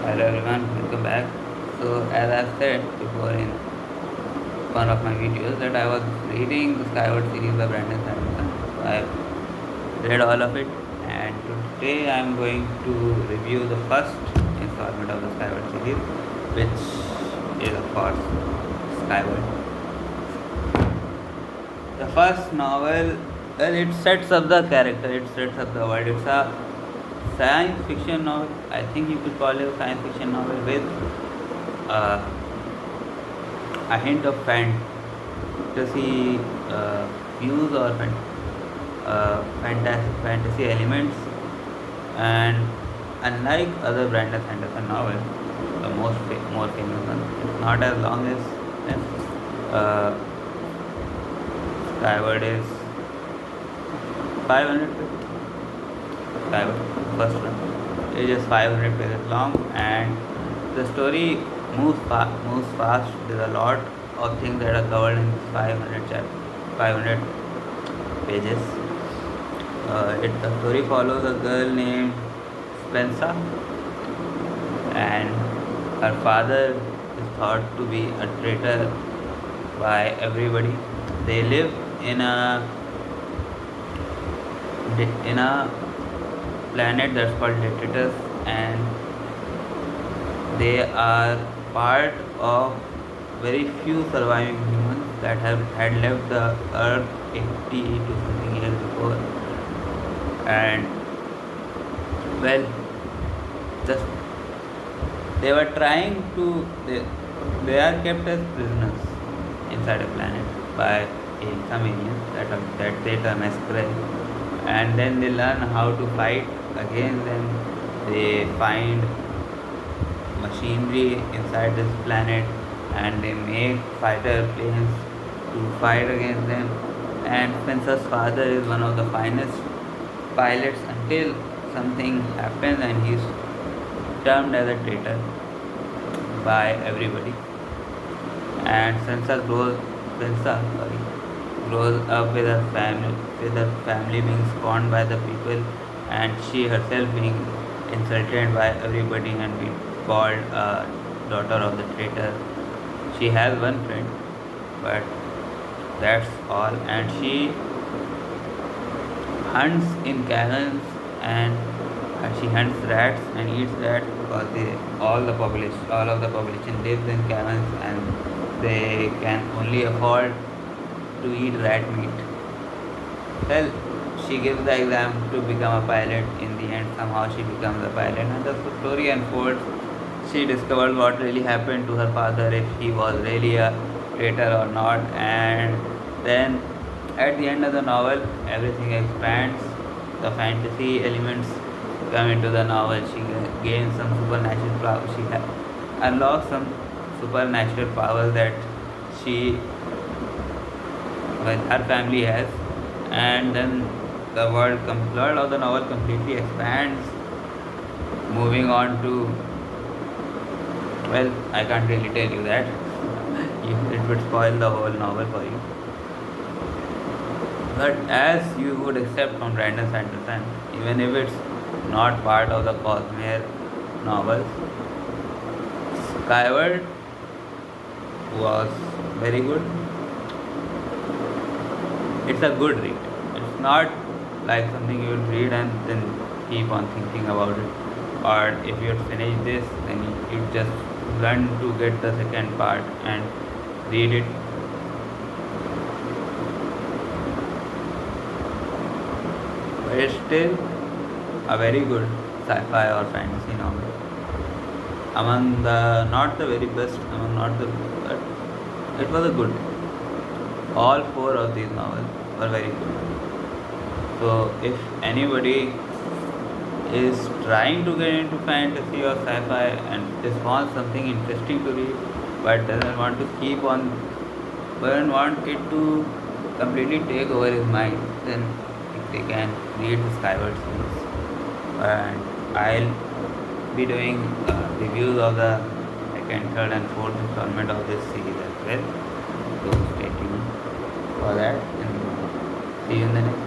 Hello everyone, welcome back. So as I said before in one of my videos that I was reading the Skyward series by Brandon Sanderson. So I read all of it, and today I am going to review the first installment of the Skyward series, which is of course Skyward. The first novel, well, it sets up the character, it sets up the world. It's a science fiction novel. I think you could call it a science fiction novel with uh, a hint of fantasy views or fantasy elements. And unlike other Brandon Sanderson novels, the more famous one, it's not as long as them. Uh, Skyward is 500 pages. Skyward, first one, it is 500 pages long, and the story moves fast. There's a lot of things that are covered in 500 pages. The story follows a girl named Spencer, and her father is thought to be a traitor by everybody. They live in a planet that's called Detritus, and they are part of very few surviving humans that had left the Earth 80 to something years before. And well, just they were trying to they are kept as prisoners inside a planet by some aliens that they term as Krell, and then they learn how to fight against them. They find machinery inside this planet, and they make fighter planes to fight against them. And Spencer's father is one of the finest pilots until something happens and he's termed as a traitor by everybody. And Spencer grows up with her family being scorned by the people, and she herself being insulted by everybody and being called a daughter of the traitor. She has one friend, but that's all, and she hunts in caverns, and she hunts rats and eats rats because all of the population lives in caverns and they can only afford to eat rat meat. Well, she gives the exam to become a pilot. In the end, somehow she becomes a pilot, and the story unfolds. She discovers what really happened to her father, if he was really a traitor or not, and then at the end of the novel, everything expands. The fantasy elements come into the novel. She gains some supernatural powers. She unlocks some supernatural powers that she, well, her family has, and then the world of the novel completely expands. Moving on to, well, I can't really tell you that. It would spoil the whole novel for you. But as you would accept from Brandon Sanderson, even if it's not part of the Cosmere novels, Skyward was very good. It's a good read. It's not like something you would read and then keep on thinking about it. Or if you had finished this, then you just learn to get the second part and read it. But it's still a very good sci-fi or fantasy novel. Among the not the very best, but it was a good. All four of these novels were very good. So if anybody is trying to get into fantasy or sci-fi and just wants something interesting to read, but doesn't want it to completely take over his mind, then they can read the Skyward series. And I'll be doing reviews of the second, third, and fourth installment of this series as well. So stay tuned for that, and see you in the next.